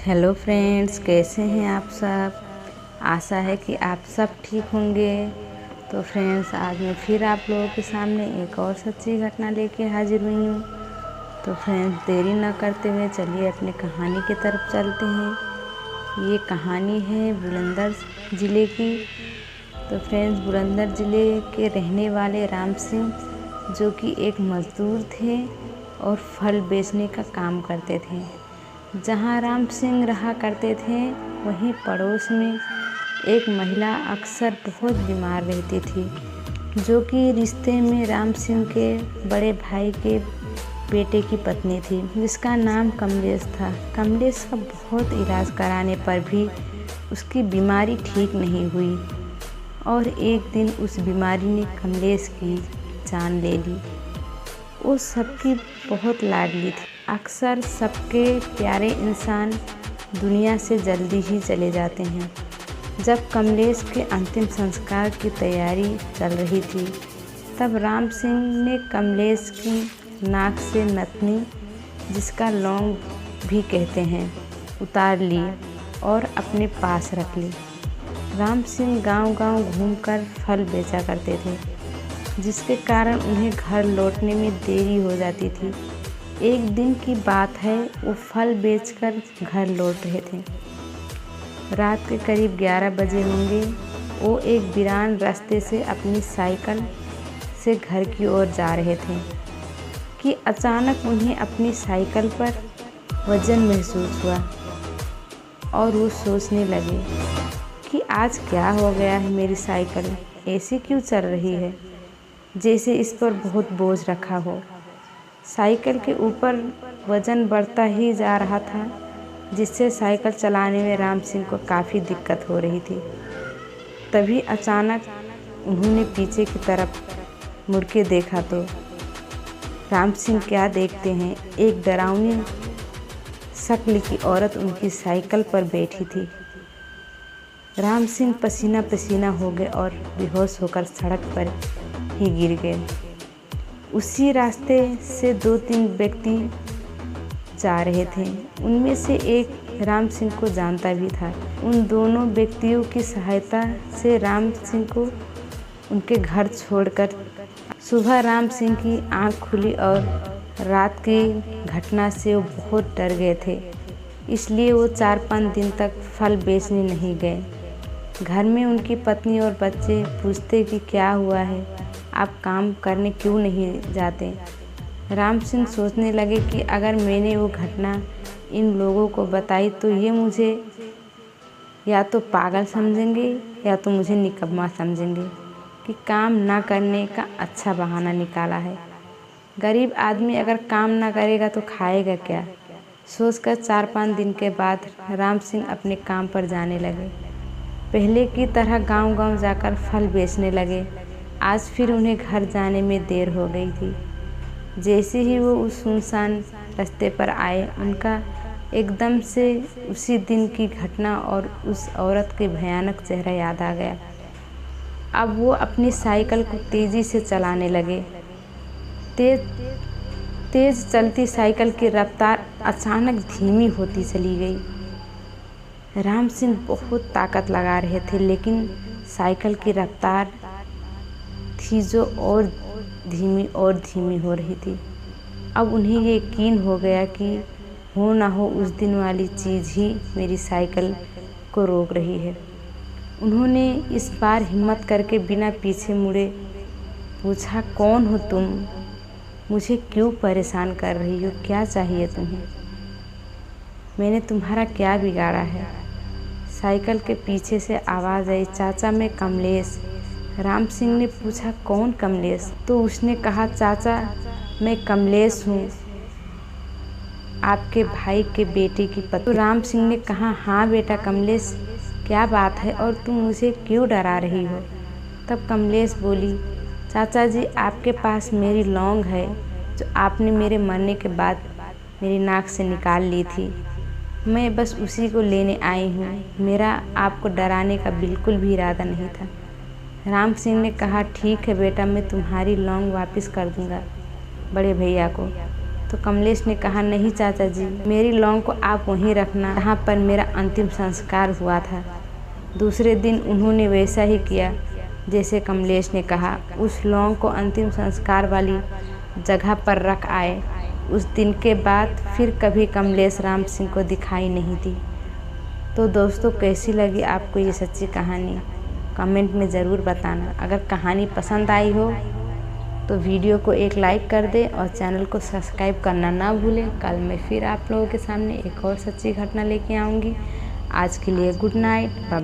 Hello friends, कैसे हैं आप सब। आशा है कि आप सब ठीक होंगे। तो फ्रेंड्स, आज मैं फिर आप लोगों के सामने एक और सच्ची घटना लेके हाजिर हुई हूँ। तो फ्रेंड्स, देरी ना करते हुए चलिए अपनी कहानी की तरफ चलते हैं। ये कहानी है बुलंदर ज़िले की। तो फ्रेंड्स, बुलंदर ज़िले के रहने वाले राम सिंह, जो कि एक मज़दूर थे और फल बेचने का काम करते थे। जहाँ राम सिंह रहा करते थे, वहीं पड़ोस में एक महिला अक्सर बहुत बीमार रहती थी, जो कि रिश्ते में राम सिंह के बड़े भाई के बेटे की पत्नी थी, जिसका नाम कमलेश था। कमलेश का बहुत इलाज कराने पर भी उसकी बीमारी ठीक नहीं हुई और एक दिन उस बीमारी ने कमलेश की जान ले ली। वो सबकी बहुत लाडली थी। अक्सर सबके प्यारे इंसान दुनिया से जल्दी ही चले जाते हैं। जब कमलेश के अंतिम संस्कार की तैयारी चल रही थी, तब राम सिंह ने कमलेश की नाक से नथनी, जिसका लौंग भी कहते हैं, उतार ली और अपने पास रख ली। राम सिंह गांव-गांव घूमकर फल बेचा करते थे, जिसके कारण उन्हें घर लौटने में देरी हो जाती थी। एक दिन की बात है, वो फल बेचकर घर लौट रहे थे। रात के करीब 11 बजे होंगे। वो एक वीरान रास्ते से अपनी साइकिल से घर की ओर जा रहे थे कि अचानक उन्हें अपनी साइकिल पर वजन महसूस हुआ और वो सोचने लगे कि आज क्या हो गया है, मेरी साइकिल ऐसे क्यों चल रही है, जैसे इस पर बहुत बोझ रखा हो। साइकिल के ऊपर वज़न बढ़ता ही जा रहा था, जिससे साइकिल चलाने में राम सिंह को काफ़ी दिक्कत हो रही थी। तभी अचानक उन्होंने पीछे की तरफ मुड़ के देखा तो राम सिंह क्या देखते हैं, एक डरावनी शक्ल की औरत उनकी साइकिल पर बैठी थी। राम सिंह पसीना पसीना हो गए और बेहोश होकर सड़क पर ही गिर गए। उसी रास्ते से 2-3 व्यक्ति जा रहे थे। उनमें से एक राम सिंह को जानता भी था। उन दोनों व्यक्तियों की सहायता से राम सिंह को उनके घर छोड़कर सुबह राम सिंह की आंख खुली और रात की घटना से वो बहुत डर गए थे। इसलिए वो 4-5 दिन तक फल बेचने नहीं गए। घर में उनकी पत्नी और बच्चे पूछते कि क्या हुआ है, आप काम करने क्यों नहीं जाते। राम सिंह सोचने लगे कि अगर मैंने वो घटना इन लोगों को बताई तो ये मुझे या तो पागल समझेंगे या तो मुझे निकम्मा समझेंगे कि काम ना करने का अच्छा बहाना निकाला है। गरीब आदमी अगर काम ना करेगा तो खाएगा क्या। सोचकर 4-5 दिन के बाद राम सिंह अपने काम पर जाने लगे। पहले की तरह गांव-गांव जाकर फल बेचने लगे। आज फिर उन्हें घर जाने में देर हो गई थी। जैसे ही वो उस सुनसान रास्ते पर आए, उनका एकदम से उसी दिन की घटना और उस औरत के भयानक चेहरा याद आ गया। अब वो अपनी साइकिल को तेज़ी से चलाने लगे। तेज़ चलती साइकिल की रफ्तार अचानक धीमी होती चली गई। राम सिंह बहुत ताकत लगा रहे थे, लेकिन साइकिल की रफ्तार थी जो और धीमी हो रही थी। अब उन्हें ये यकीन हो गया कि हो ना हो उस दिन वाली चीज़ ही मेरी साइकिल को रोक रही है। उन्होंने इस बार हिम्मत करके बिना पीछे मुड़े पूछा, कौन हो तुम, मुझे क्यों परेशान कर रही हो, क्या चाहिए तुम्हें, मैंने तुम्हारा क्या बिगाड़ा है। साइकिल के पीछे से आवाज़ आई, चाचा मैं कमलेश। राम सिंह ने पूछा, कौन कमलेश। तो उसने कहा, चाचा मैं कमलेश हूँ, आपके भाई के बेटे की पत्नी। तो राम सिंह ने कहा, हाँ बेटा कमलेश, क्या बात है और तुम मुझे क्यों डरा रही हो। तब कमलेश बोली, चाचा जी आपके पास मेरी लौंग है जो आपने मेरे मरने के बाद मेरी नाक से निकाल ली थी। मैं बस उसी को लेने आई हूँ, मेरा आपको डराने का बिल्कुल भी इरादा नहीं था। राम सिंह ने कहा, ठीक है बेटा, मैं तुम्हारी लौंग वापस कर दूंगा बड़े भैया को। तो कमलेश ने कहा, नहीं चाचा जी, मेरी लौंग को आप वहीं रखना जहाँ पर मेरा अंतिम संस्कार हुआ था। दूसरे दिन उन्होंने वैसा ही किया जैसे कमलेश ने कहा। उस लौंग को अंतिम संस्कार वाली जगह पर रख आए। उस दिन के बाद फिर कभी कमलेश राम सिंह को दिखाई नहीं दी। तो दोस्तों, कैसी लगी आपको ये सच्ची कहानी, कमेंट में ज़रूर बताना। अगर कहानी पसंद आई हो तो वीडियो को एक लाइक कर दें और चैनल को सब्सक्राइब करना ना भूलें। कल मैं फिर आप लोगों के सामने एक और सच्ची घटना लेके आऊँगी। आज के लिए गुड नाइट।